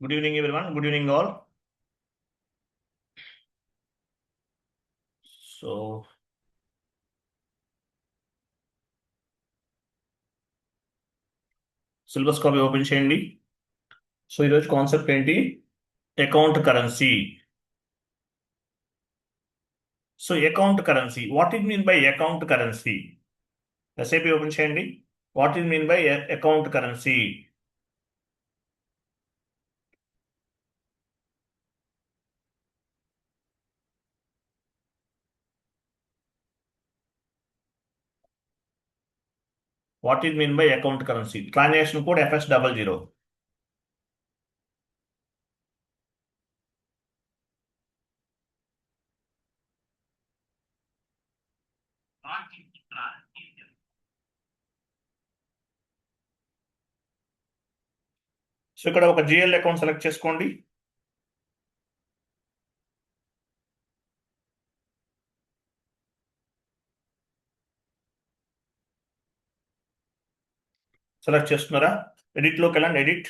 Good evening, everyone. Good evening, all. So, syllabus copy open చేయండి. So ఈరోజు concept ఏంటి? Account currency. So account currency, what it mean by account currency? SIP open చేయండి. What it mean by account currency? What it mean by account currency? Transaction code FS00. So ఇక్కడ ఒక GL account select చేసుకోండి. Select చేస్తున్నారా? ఎడిట్లోకి వెళ్ళండి. Edit,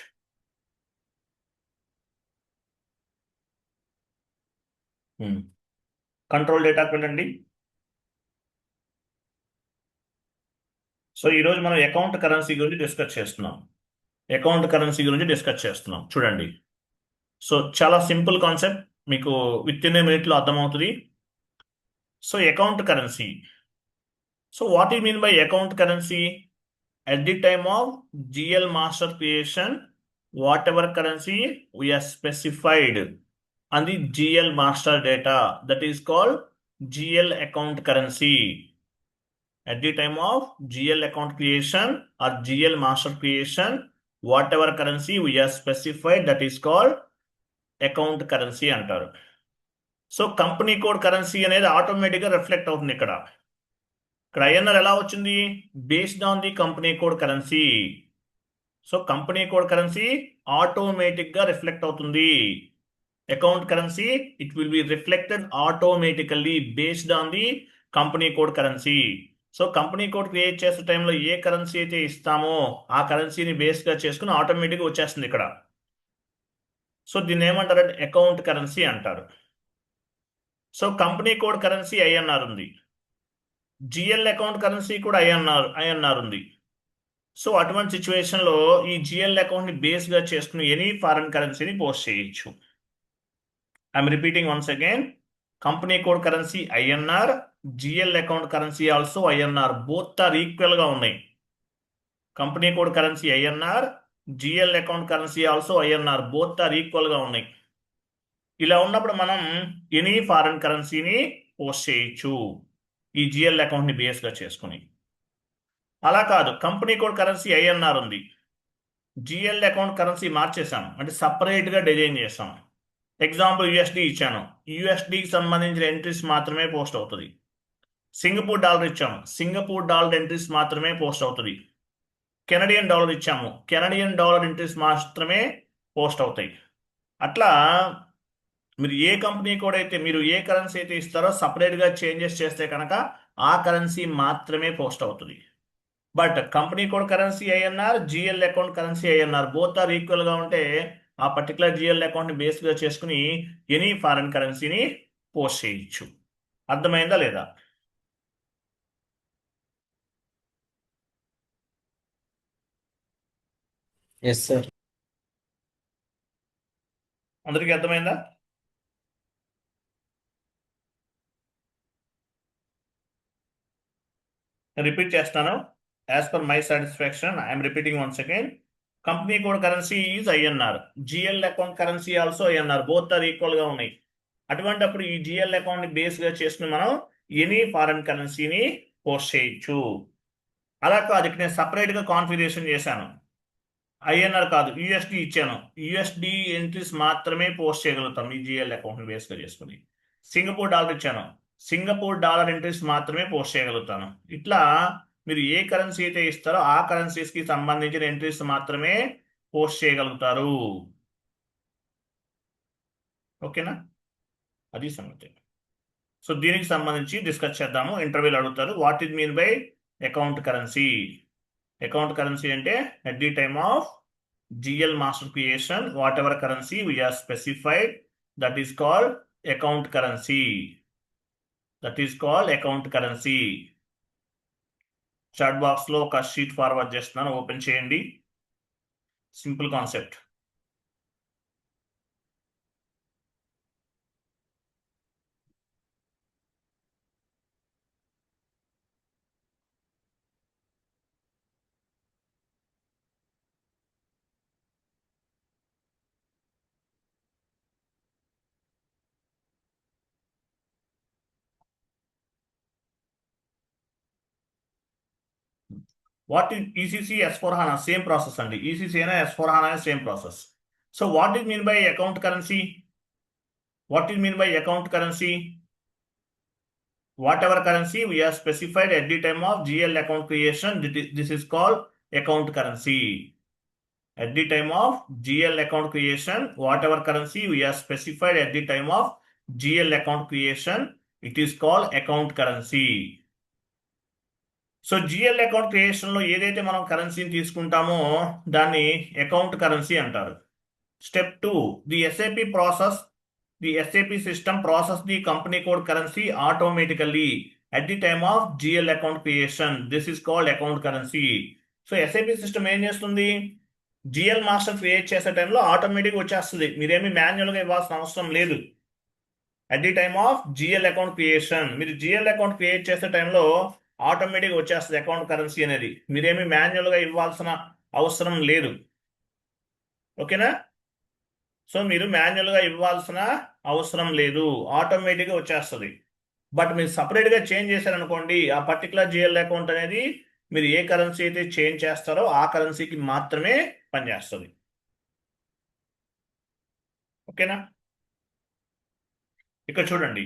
control డేటాకి వెళ్ళండి. So ఈరోజు మనం అకౌంట్ కరెన్సీ గురించి డిస్కస్ చేస్తున్నాం. చూడండి. సో చాలా సింపుల్ కాన్సెప్ట్, మీకు విత్ ఇన్ ఏ మినిట్లో అర్థమవుతుంది. So account currency. So what you mean by account currency? At the time of GL master creation, whatever currency we have specified on the GL master data, that is called GL account currency. At the time of GL account creation or GL master creation, whatever currency we have specified, that is called account currency అంటారు. So company code currency అనేది ఆటోమేటిక్గా reflect అవుతుంది. ఇక్కడ INR ఎలా వచ్చింది? Based on the company code currency. So company code currency ఆటోమేటిక్గా reflect అవుతుంది. Account currency it will be reflected automatically based on the company code currency. So company code create చేసే టైంలో ఏ కరెన్సీ అయితే ఇస్తామో ఆ కరెన్సీని బేస్గా చేసుకుని ఆటోమేటిక్గా వచ్చేస్తుంది ఇక్కడ. సో దీన్ని ఏమంటారంటే అకౌంట్ కరెన్సీ అంటారు. So company code currency INR ఉంది, జిఎల్ అకౌంట్ కరెన్సీ కూడా ఐఎన్ఆర్ ఉంది. సో అటువంటి సిచ్యువేషన్లో ఈ జిఎల్ అకౌంట్ని బేస్గా చేసుకుని ఎనీ ఫారెన్ కరెన్సీని పోస్ట్ చేయొచ్చు. I'm repeating once again, company code currency INR, GL account currency also INR, both are ఈక్వల్గా ఉన్నాయి. Company code currency INR, GL account currency also INR, both are ఈక్వల్గా ఉన్నాయి. ఇలా ఉన్నప్పుడు మనం ఎనీ ఫారెన్ కరెన్సీని పోస్ట్ చేయొచ్చు ఈ జిఎల్ అకౌంట్ని బేస్గా చేసుకుని. అలా కాదు, కంపెనీ కోడ్ కరెన్సీ ఐఎన్ఆర్ ఉంది, జిఎల్ అకౌంట్ కరెన్సీ మార్చేసాం అంటే సపరేట్గా డిజైన్ చేసాం. ఎగ్జాంపుల్ యూఎస్డి ఇచ్చాను, యూఎస్డికి సంబంధించిన ఎంట్రీస్ మాత్రమే పోస్ట్ అవుతుంది. సింగపూర్ డాలర్ ఇచ్చాము, సింగపూర్ డాలర్ ఎంట్రీస్ మాత్రమే పోస్ట్ అవుతుంది. కెనడియన్ డాలర్ ఇచ్చాము, కెనడియన్ డాలర్ ఎంట్రీస్ మాత్రమే పోస్ట్ అవుతాయి. అట్లా మీరు ఏ కంపెనీ కోడ్ అయితే, మీరు ఏ కరెన్సీ అయితే ఇస్తారో సపరేట్గా చేంజెస్ చేస్తే కనుక ఆ కరెన్సీ మాత్రమే పోస్ట్ అవుతుంది. But company code currency INR, GL account currency INR both are ఈక్వల్గా ఉంటే ఆ పర్టికులర్ జిఎల్ అకౌంట్ని బేస్గా చేసుకుని ఎనీ ఫారెన్ కరెన్సీని పోస్ట్ చేయొచ్చు. అర్థమైందా లేదా? Yes sir. అందరికీ అర్థమైందా? రిపీట్ చేస్తాను. As per my satisfaction I'm repeating once again. Company code currency is INR, GL account currency also INR, both are ఈక్వల్గా ఉన్నాయి. అటువంటిప్పుడు ఈ జిఎల్ అకౌంట్ని బేస్గా చేసుకుని మనం ఎనీ ఫారెన్ కరెన్సీని పోస్ట్ చేయొచ్చు. అలా కాదు, ఇక్కడ నేను సపరేట్గా కాన్ఫిగరేషన్ చేశాను. ఐఎన్ఆర్ కాదు, యూఎస్డి ఇచ్చాను, యూఎస్డి ఎంట్రీస్ మాత్రమే పోస్ట్ చేయగలుగుతాం ఈ జిఎల్ అకౌంట్ని బేస్గా చేసుకుని. సింగపూర్ డాలర్ ఇచ్చాను, సింగపూర్ డాలర్ ఎంట్రీస్ మాత్రమే పోస్ట్ చేయగలుగుతాను. ఇట్లా మీరు ఏ కరెన్సీ అయితే ఇస్తారో ఆ కరెన్సీస్కి సంబంధించిన ఎంట్రీస్ మాత్రమే పోస్ట్ చేయగలుగుతారు. ఓకేనా? అది సంగతి. సో దీనికి సంబంధించి డిస్కస్ చేద్దాము. ఇంటర్వ్యూలు అడుగుతారు, what is mean by account currency? Account currency అంటే at the time of GL master creation, whatever currency we have specified, that is called account currency. That is called account currency. Chat box లో ఒక sheet forward చేస్తున్నాను, open చేయండి. Simple concept. What is ECC S4HANA? Same process and ECC and S4HANA is same process. So what is mean by account currency? What is mean by account currency? Whatever currency we have specified at the time of GL account creation, this is called account currency. At the time of GL account creation, whatever currency we have specified at the time of GL account creation, it is called account currency. So GL account క్రియేషన్లో ఏదైతే మనం కరెన్సీని తీసుకుంటామో దాన్ని account currency అంటారు. Step 2, the SAP process, the SAP system process the company code currency automatically at the time of GL account creation. This is called account currency. So SAP system ఏం చేస్తుంది, GL master create చేసే టైంలో ఆటోమేటిక్గా వచ్చేస్తుంది, మీరేమి మాన్యువల్గా ఇవ్వాల్సిన అవసరం లేదు. At the time of GL account creation, మీరు జిఎల్ అకౌంట్ క్రియేట్ చేసే టైంలో ఆటోమేటిక్గా వచ్చేస్తుంది అకౌంట్ కరెన్సీ అనేది, మీరేమి మాన్యువల్గా ఇవ్వాల్సిన అవసరం లేదు. ఓకేనా? సో మీరు మాన్యువల్గా ఇవ్వాల్సిన అవసరం లేదు, ఆటోమేటిక్గా వచ్చేస్తుంది. బట్ మీరు సపరేట్గా చేంజ్ చేశారనుకోండి, ఆ పర్టికులర్ జిఎల్ అకౌంట్ అనేది మీరు ఏ కరెన్సీ అయితే చేంజ్ చేస్తారో ఆ కరెన్సీకి మాత్రమే పనిచేస్తుంది. ఓకేనా? ఇక్కడ చూడండి.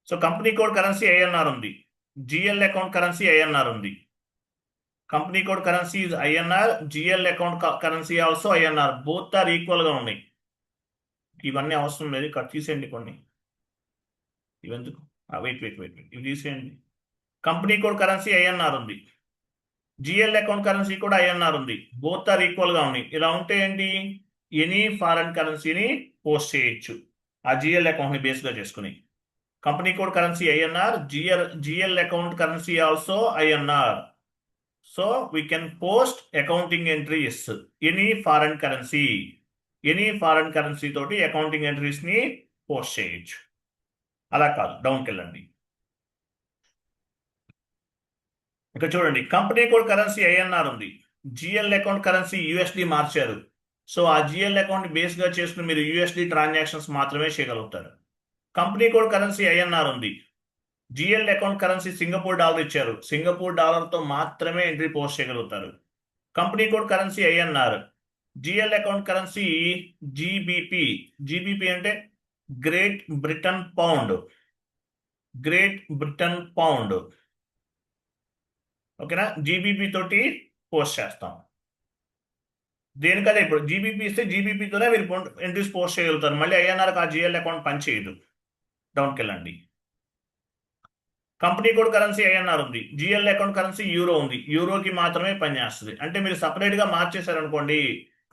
So company code currency INR ఉంది, జిఎల్ అకౌంట్ కరెన్సీ ఐఎన్ఆర్ ఉంది. Company code currency is INR, GL account currency also INR. Both are equal గా ఉన్నాయి. ఇవన్నీ అవసరం లేదు, కట్ తీసేయండి కొన్ని. ఇవెందుకు? వెయిట్ ఇవి తీసేయండి. కంపెనీ కోడ్ కరెన్సీ ఐఎన్ఆర్ ఉంది, జిఎల్ అకౌంట్ కరెన్సీ కూడా ఐఎన్ఆర్ ఉంది. బోత్ ఆర్ ఈక్వల్ గా ఉన్నాయి. ఇలా ఉంటే ఏంటి, ఎనీ ఫారెన్ కరెన్సీని పోస్ట్ చేయొచ్చు ఆ జిఎల్ అకౌంట్ ని బేస్ గా చేసుకుని. Company code currency INR, GL account currency also INR. So we can post accounting entries any foreign currency. Any foreign currency తోటి అకౌంటింగ్ ఎంట్రీస్ ని పోస్ట్ చేయొచ్చు. అలా కాదు, డౌన్కి వెళ్ళండి. ఇక్కడ చూడండి, కంపెనీ కోడ్ కరెన్సీ ఐఎన్ఆర్ ఉంది, జిఎల్ అకౌంట్ కరెన్సీ యూఎస్డి మార్చారు. సో ఆ జిఎల్ అకౌంట్ బేస్ గా చేసుకుని మీరు యూఎస్డి ట్రాన్సాక్షన్స్ మాత్రమే చేయగలుగుతారు. కంపెనీ కోడ్ కరెన్సీ ఐఎన్ఆర్ ఉంది, GL account currency Singapore dollar ఇచ్చారు, సింగపూర్ డాలర్తో మాత్రమే ఎంట్రీ పోస్ట్ చేయగలుగుతారు. Company code currency INR, GL account currency GBP. GBP అంటే great Britain pound. Great Britain pound. ఓకేనా? జీబీపీ తోటి పోస్ట్ చేస్తాం. దేనికదే ఇప్పుడు జీబీపీ ఇస్తే జీబీపీతోనే మీరు ఎంట్రీస్ పోస్ట్ చేయగలుగుతారు. మళ్ళీ ఐఎన్ఆర్కి ఆ జిఎల్ అకౌంట్ పనిచేయదు. డౌన్కి వెళ్ళండి. కంపెనీ కోడ్ కరెన్సీ ఐఎన్ఆర్ ఉంది, జిఎల్ అకౌంట్ కరెన్సీ యూరో ఉంది, యూరోకి మాత్రమే పనిచేస్తుంది. అంటే మీరు సపరేట్గా మార్చేశారనుకోండి,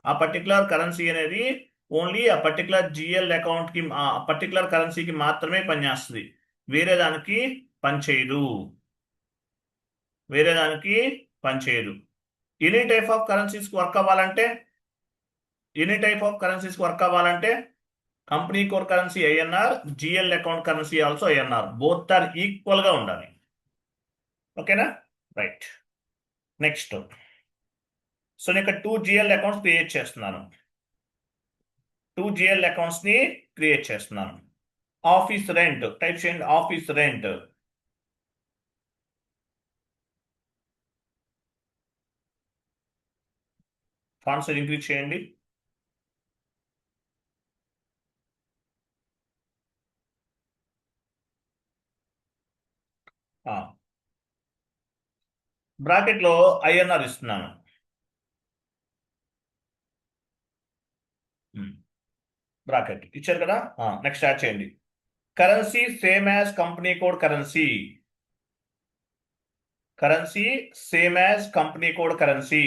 ఆ పర్టికులర్ కరెన్సీ అనేది ఓన్లీ ఆ పర్టికులర్ జిఎల్ అకౌంట్కి, ఆ పర్టికులర్ కరెన్సీకి మాత్రమే పనిచేస్తుంది, వేరే దానికి పనిచేయదు. వేరే దానికి పనిచేయదు. ఎనీ టైప్ ఆఫ్ కరెన్సీస్కి వర్క్ అవ్వాలంటే, ఎనీ టైప్ ఆఫ్ కరెన్సీస్కి వర్క్ అవ్వాలంటే company code currency INR, GL account currency also INR. Both are equal గా ఉండాలి. ఓకేనా? రైట్. నెక్స్ట్, సో నేను ఇక్కడ 2 జిఎల్ అకౌంట్స్ క్రియేట్ చేస్తున్నాను. 2 జిఎల్ అకౌంట్స్ ని క్రియేట్ చేస్తున్నాను. ఆఫీస్ రెంట్ టైప్ చేయండి. Office rent, font size increase చేయండి. బ్రాకెట్ లో ఐఎన్ఆర్ ఇస్తున్నాను. బ్రాకెట్ ఇచ్చారు కదా. నెక్స్ట్ స్టార్ట్ చేయండి. Currency same as company code currency. Currency same as company code currency.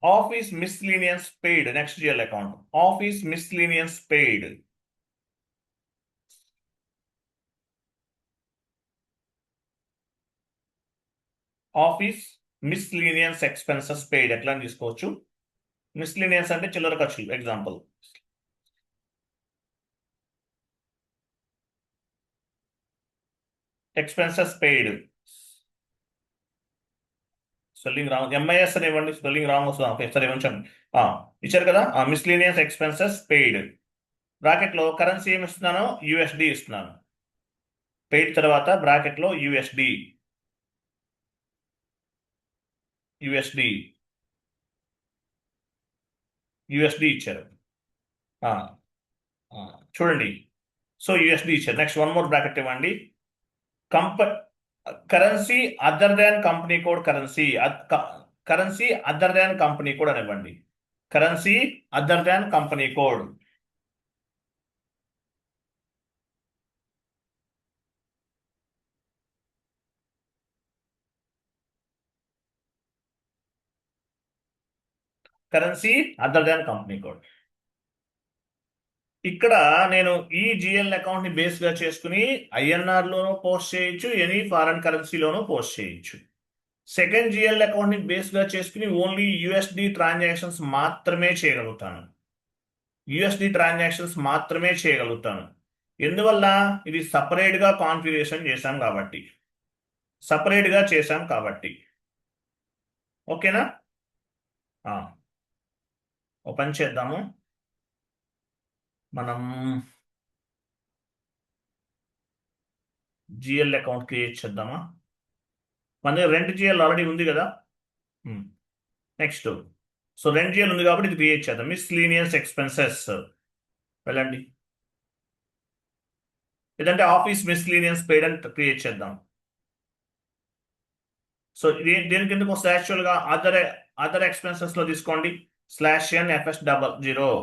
Office miscellaneous paid. Next GL account. Office miscellaneous paid. Office miscellaneous expenses paid. ఎట్లా అని తీసుకోవచ్చు? Miscellaneous అంటే చిల్లర ఖర్చులు. Example, expenses paid. Spelling wrong. MIS అని ఇవ్వండి, spelling wrong వస్తుంది. Okay సరే ఉంచండి. ఇచ్చారు కదా, మిస్లీనియస్ ఎక్స్పెన్సెస్ పెయిడ్. బ్రాకెట్లో కరెన్సీ ఏమి ఇస్తున్నాను? యూఎస్డి ఇస్తున్నాను. పెయిడ్ తర్వాత బ్రాకెట్లో యూఎస్డి. యూఎస్డి యూఎస్డి ఇచ్చారు. ఆ, చూడండి. సో యూఎస్డి ఇచ్చారు. నెక్స్ట్ వన్ మోర్ బ్రాకెట్ ఇవ్వండి. Currency other than company code. Currency other than company code అనివ్వండి. Currency other than company code. Currency other than company code. ఇక్కడ నేను ఈ జిఎల్ అకౌంట్ ని బేస్ గా చేసుకుని ఐఎన్ఆర్ లోనూ పోస్ట్ చేయొచ్చు, ఎనీ ఫారెన్ కరెన్సీలోనూ పోస్ట్ చేయొచ్చు. సెకండ్ జిఎల్ అకౌంట్ ని బేస్ గా చేసుకుని ఓన్లీ యుఎస్డి ట్రాన్సాక్షన్స్ మాత్రమే చేయగలుగుతాను. యుఎస్డి ట్రాన్సాక్షన్స్ మాత్రమే చేయగలుగుతాను. ఎందువల్ల? ఇది సపరేట్ గా కాన్ఫిగరేషన్ చేశాం కాబట్టి. సపరేట్ గా చేశాం కాబట్టి. ఓకేనా? ఓ పని చేద్దాము. మనం జిఎల్ అకౌంట్ క్రియేట్ చేద్దామా? మన దగ్గర రెంట్ జిఎల్ ఆల్రెడీ ఉంది కదా. నెక్స్ట్, సో రెంట్ జిఎల్ ఉంది కాబట్టి ఇది క్రియేట్ చేద్దాం. మిస్లీనియస్ ఎక్స్పెన్సెస్ వెళ్ళండి. లేదంటే ఆఫీస్ మిస్లీనియస్ పెయిడ్ అని క్రియేట్ చేద్దాం. సో దేనికి ఎందుకు వస్తుంది? యాక్చువల్గా అదర్ ఎక్స్పెన్సెస్ లో తీసుకోండి. /n FS00.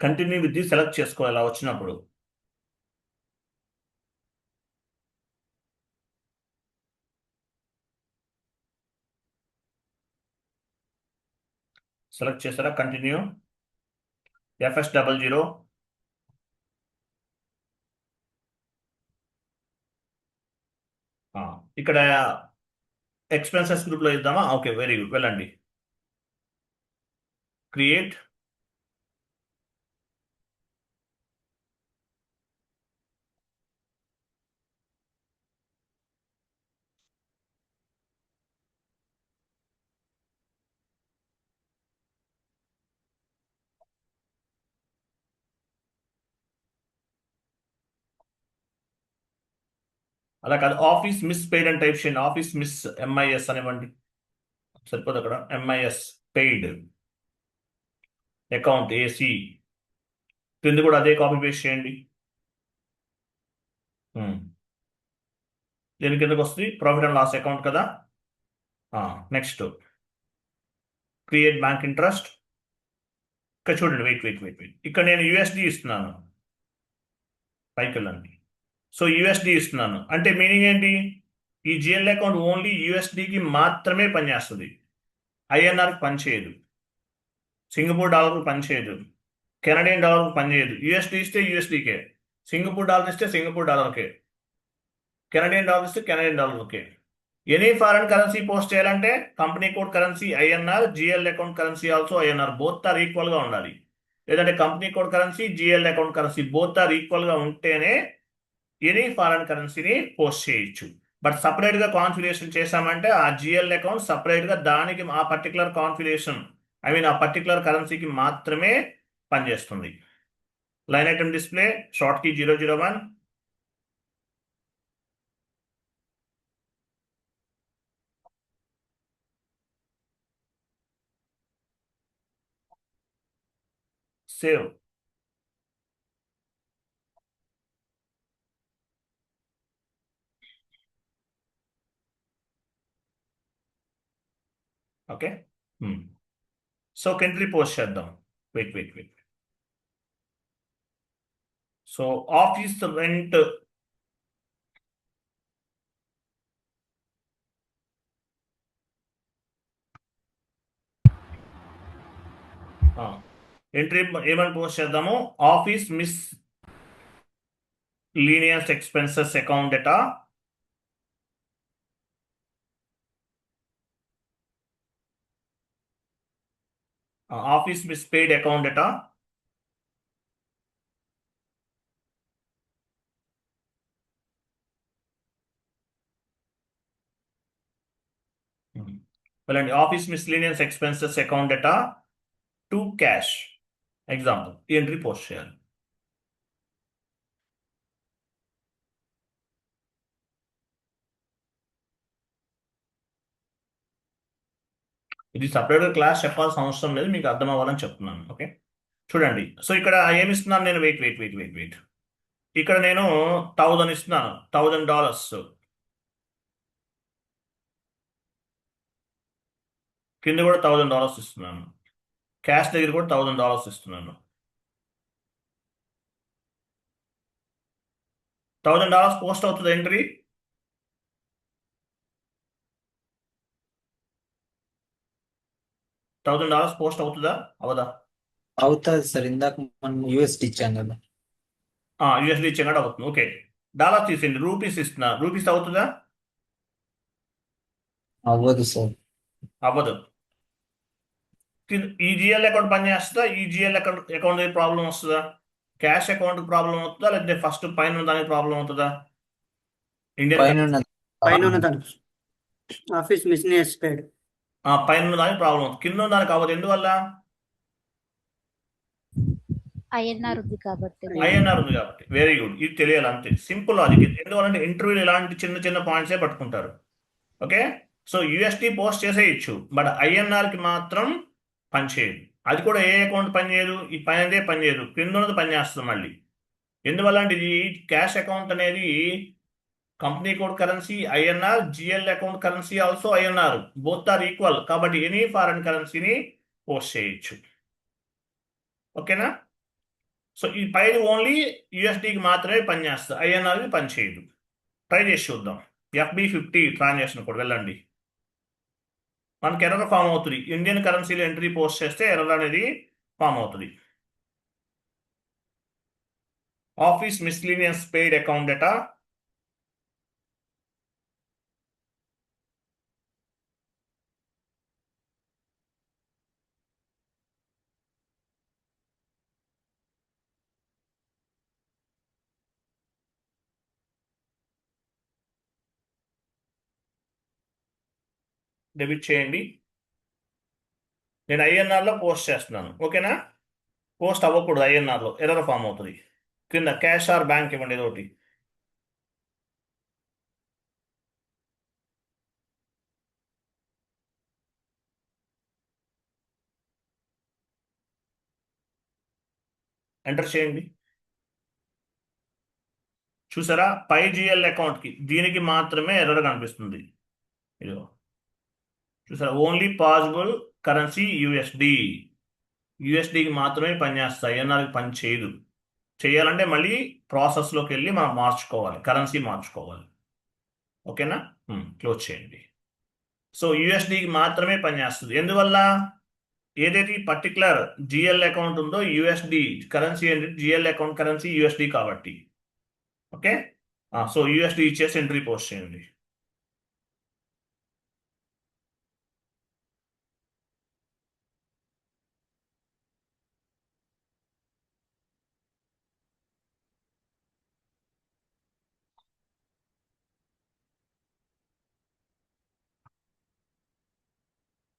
Continue with the select చేసుకోవాలి వచ్చినప్పుడు. సెలెక్ట్ చేస్తారా? Continue FS00. ఇక్కడ ఎక్స్పెన్సెస్ గ్రూప్ లో ఇద్దామా? Okay very good. వెళ్ళండి, క్రియేట్. అలా కాదు, ఆఫీస్ మిస్ పెయిడ్ అని టైప్ చేయండి. ఆఫీస్ మిస్ ఎంఐఎస్ అనివ్వండి. సరిపోదు అక్కడ. MIS paid account AC. కింద కూడా అదే కాపీ పేస్ట్ చేయండి. దీని కిందకు వస్తుంది ప్రాఫిట్ అండ్ లాస్ అకౌంట్ కదా. Next create bank interest. ఇక్కడ చూడండి, వెయిట్ వెయిట్ వెయిట్ వెయిట్. ఇక్కడ నేను యూఎస్డి ఇస్తున్నాను. పైకి వెళ్ళండి. సో యూఎస్డి ఇస్తున్నాను అంటే మీనింగ్ ఏంటి? ఈ జిఎల్ అకౌంట్ ఓన్లీ యూఎస్డికి మాత్రమే పనిచేస్తుంది. ఐఎన్ఆర్కి పనిచేయదు, సింగపూర్ డాలర్కి పనిచేయదు, కెనడియన్ డాలర్కి పనిచేయదు. యూఎస్డి ఇస్తే యూఎస్డికే, సింగపూర్ డాలర్ ఇస్తే సింగపూర్ డాలర్కే, కెనడియన్ డాలర్ ఇస్తే కెనడియన్ డాలర్కే. ఎనీ ఫారెన్ కరెన్సీ పోస్ట్ చేయాలంటే company code currency INR, GL account currency also INR, both are equal గా ఉండాలి. లేదంటే company code currency, GL account currency both are equal గా ఉంటేనే ఎనీ ఫారెన్ కరెన్సీని పోస్ట్ చేయొచ్చు. బట్ సపరేట్ గా కాన్ఫిగరేషన్ చేశామంటే ఆ జిఎల్ అకౌంట్ సపరేట్ గా దానికి ఆ పర్టికులర్ కాన్ఫిగరేషన్, ఐ మీన్ ఆ పర్టికులర్ కరెన్సీకి మాత్రమే పనిచేస్తుంది. Line item display short key 001. Save. Okay. So ఒక ఎంట్రీ పోస్ట్ చేద్దాం. Wait. So office rent entry ఏమని పోస్ట్ చేద్దాము? Office miscellaneous expenses account data office miss paid account data వెళ్ళండి. Office miscellaneous expenses account data to cash example ఈ entry post చేయాలి. ఇది సపరేట్గా class చెప్పాల్సిన అవసరం లేదు, మీకు అర్థం అవ్వాలని చెప్తున్నాను. ఓకే, చూడండి. సో ఇక్కడ ఏమి ఇస్తున్నాను నేను? వెయిట్. ఇక్కడ నేను 1000 ఇస్తున్నాను, $1000. కింద కూడా $1000 ఇస్తున్నాను. క్యాష్ దగ్గర కూడా $1000 ఇస్తున్నాను. $1000 పోస్ట్ అవుతుంది ఎంట్రీ. $1000 పోస్ట్ అవుతుందా అవదా? అవుతుంది సార్, ఇందాక మనం యూఎస్డి ఇచ్చాం కదా. యూఎస్డి ఇచ్చాం కూడా అవుతుంది. ఓకే, డాలర్ తీసేయండి, రూపీస్ ఇస్తున్నా, రూపీస్ అవుతుందా? అవ్వదు సార్. అవ్వదు. ఈ జిఎల్ అకౌంట్ పని చేస్తుందా? ఈ జిఎల్ అకౌంట్ ప్రాబ్లం వస్తుందా? క్యాష్ అకౌంట్ ప్రాబ్లం అవుతుందా, లేకపోతే ఫస్ట్ పైన దానికి ప్రాబ్లం అవుతుందా? ఇండియన్ పైన ఉన్నది. పైన ఉన్న దానికి ఆఫీస్ మిస్లీనియస్ పెయిడ్. పైన ఉన్న దానికి ప్రాబ్లం అవుతుంది, కింద ఉన్న దానికి అవ్వదు. ఎందువల్ల? ఐఎన్ఆర్ ఉంది కాబట్టి. ఐఎన్ఆర్ ఉంది కాబట్టి. వెరీ గుడ్, ఇది తెలియాలి, అంతే సింపుల్ లాజిక్. ఎందువల్లంటే ఇంటర్వ్యూలు ఇలాంటి చిన్న చిన్న పాయింట్సే పట్టుకుంటారు. ఓకే, సో యూఎస్టీ పోస్ట్ చేసేయచ్చు, బట్ ఐఎన్ఆర్కి మాత్రం పనిచేయదు. అది కూడా ఏ అకౌంట్ పనిచేయదు? ఈ పైనదే పనిచేయదు, కింద ఉన్నది పనిచేస్తుంది మళ్ళీ. ఎందువల్ల అంటే ఇది క్యాష్ అకౌంట్ అనేది company code currency INR, GL account currency also INR, both are equal. కాబట్టి ఎనీ ఫారెన్ కరెన్సీని పోస్ట్ చేయొచ్చు. ఓకేనా? సో ఈ పైన ఓన్లీ యూఎస్డీకి మాత్రమే పనిచేస్తుంది, ఐఎన్ఆర్కి పనిచేయదు. ట్రై చేసి చూద్దాం. FB50 ట్రాన్సాక్షన్ కూడా వెళ్ళండి, మనకి ఎర్రర్ ఫామ్ అవుతుంది. ఇండియన్ కరెన్సీలో ఎంట్రీ పోస్ట్ చేస్తే ఎర్రర్ అనేది ఫామ్ అవుతుంది. Office miscellaneous paid account data debit చేయండి. నేను ఐఎన్ఆర్లో పోస్ట్ చేస్తున్నాను. ఓకేనా? పోస్ట్ అవ్వకూడదు, ఐఎన్ఆర్లో ఎర్రర్ ఫామ్ అవుతుంది. కింద క్యాష్ ఆర్ బ్యాంక్ ఇవ్వండి, ఏదో ఒకటి. ఎంటర్ చేయండి. చూసారా? పై జిఎల్ అకౌంట్కి దీనికి మాత్రమే ఎర్రర్ కనిపిస్తుంది. ఇదిగో చూసారా? Only possible currency USD. యూఎస్డికి మాత్రమే పనిచేస్తాయి, ఐఎన్ఆర్కి పని చేయదు. చేయాలంటే మళ్ళీ ప్రాసెస్లోకి వెళ్ళి మనం మార్చుకోవాలి, కరెన్సీ మార్చుకోవాలి. ఓకేనా? క్లోజ్ చేయండి. సో యూఎస్డికి మాత్రమే పనిచేస్తుంది. ఎందువల్ల? ఏదైతే పర్టికులర్ జిఎల్ అకౌంట్ ఉందో యూఎస్డి కరెన్సీ ఏంటి? జిఎల్ అకౌంట్ కరెన్సీ యూఎస్డి కాబట్టి. ఓకే, సో యూఎస్డి ఇచ్చేసి ఎంట్రీ పోస్ట్ చేయండి.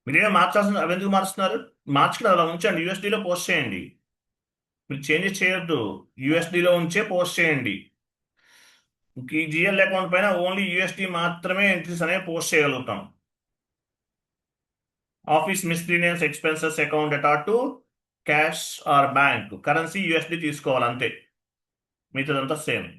మీరేమో మార్చాల్సిన, అవి ఎందుకు మారుస్తున్నారు? మార్చడం అలా ఉంచండి, యూఎస్డిలో పోస్ట్ చేయండి. మీరు చేంజెస్ చేయొద్దు, యూఎస్డిలో ఉంచే పోస్ట్ చేయండి. ఈ జిఎల్ అకౌంట్ పైన ఓన్లీ యూఎస్డి మాత్రమే ఎంట్రీస్ అనేవి పోస్ట్ చేయగలుగుతాం. Office miscellaneous expenses account data to cash or bank currency USD తీసుకోవాలి, అంతే. మిగతాదంతా సేమ్.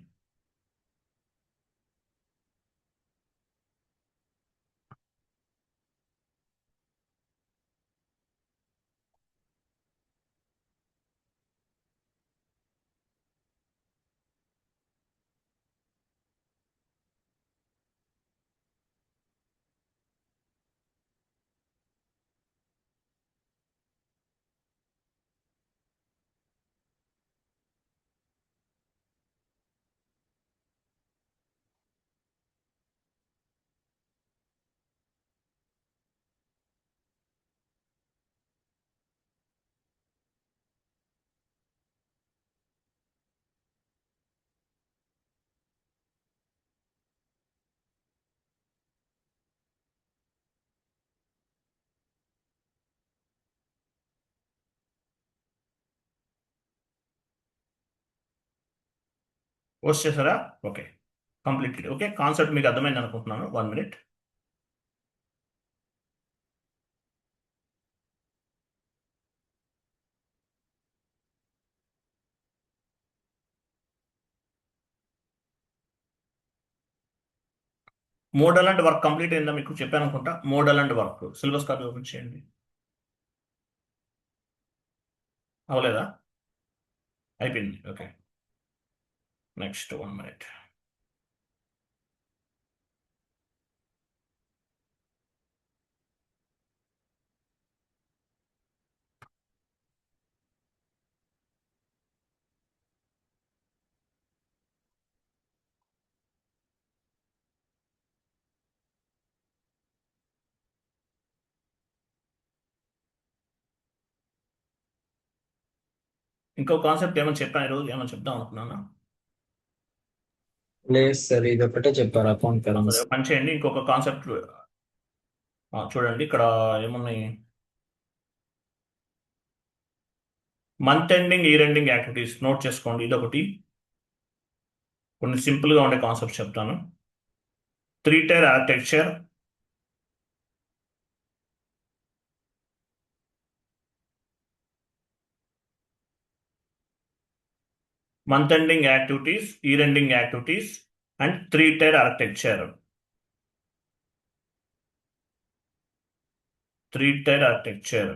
పోస్ట్ చేశారా? Okay, completed. ఓకే, కాన్సెప్ట్ మీకు అర్థమైంది అనుకుంటున్నాను. 1 minute. Model and work complete అయిందా? మీకు చెప్పాను అనుకుంటా. Model and work syllabus copy open చేయండి. అవలేదా? అయిపోయింది. Okay, next 1 minute. ఇంకో కాన్సెప్ట్ ఏమైనా చెప్పాను ఈరోజు, ఏమైనా చెప్దాం అనుకున్నానా? లేదు సార్, ఇది ఒకటే చెప్పారు అకౌంట్ సరే, కరెన్సీ. పని చేయండి. ఇంకొక కాన్సెప్ట్ చూడండి, ఇక్కడ ఏమున్నాయి? Month ending, year ending activities note చేసుకోండి. ఇదొకటి. కొన్ని సింపుల్గా ఉండే కాన్సెప్ట్ చెప్తాను. 3-tier architecture, month ending activities, year ending activities, and 3-tier architecture. 3-tier architecture.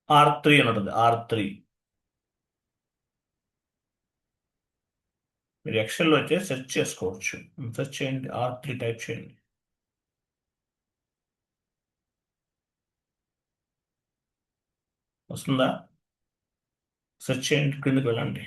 R3 అని ఉంటుంది. R3 మీరు ఎక్సెల్లో అయితే సెర్చ్ చేసుకోవచ్చు. సెర్చ్ చేయండి, R3 టైప్ చేయండి. వస్తుందా? సెర్చ్ చేయండి, క్రిందకి వెళ్ళండి.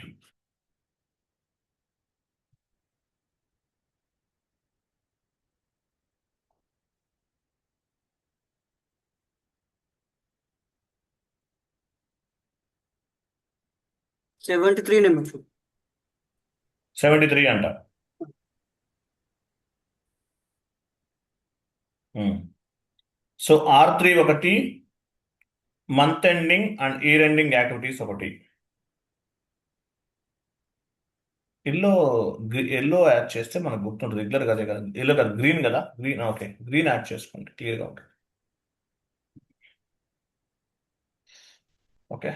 $73 నెంబర్. 73 అంట. సో R3 ఒకటి, month ending and year ending activities ఒకటి. ఎల్లో యాడ్ చేస్తే మనకు గుర్తుంటుంది. రెగ్యులర్ అదే కదా, ఎల్లో కదా, గ్రీన్ కదా, గ్రీన్. ఓకే, గ్రీన్ యాడ్ చేసుకోండి, క్లియర్గా ఉంటుంది. ఓకే,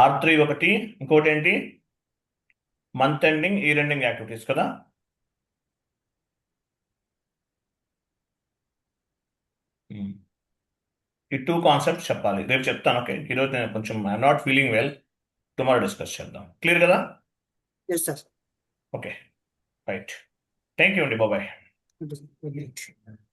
R3 ఒకటి. ఇంకోటి ఏంటి? Month ending, year ending activities కదా. ఈ 2 కాన్సెప్ట్స్ చెప్పాలి, రేపు చెప్తాను. ఓకే, ఈరోజు నేను కొంచెం I'm not feeling well. Tomorrow discuss చేద్దాం. క్లియర్ కదా? Yes sir. Okay, right. Thank you అండి, బాబాయ్. Okay sir.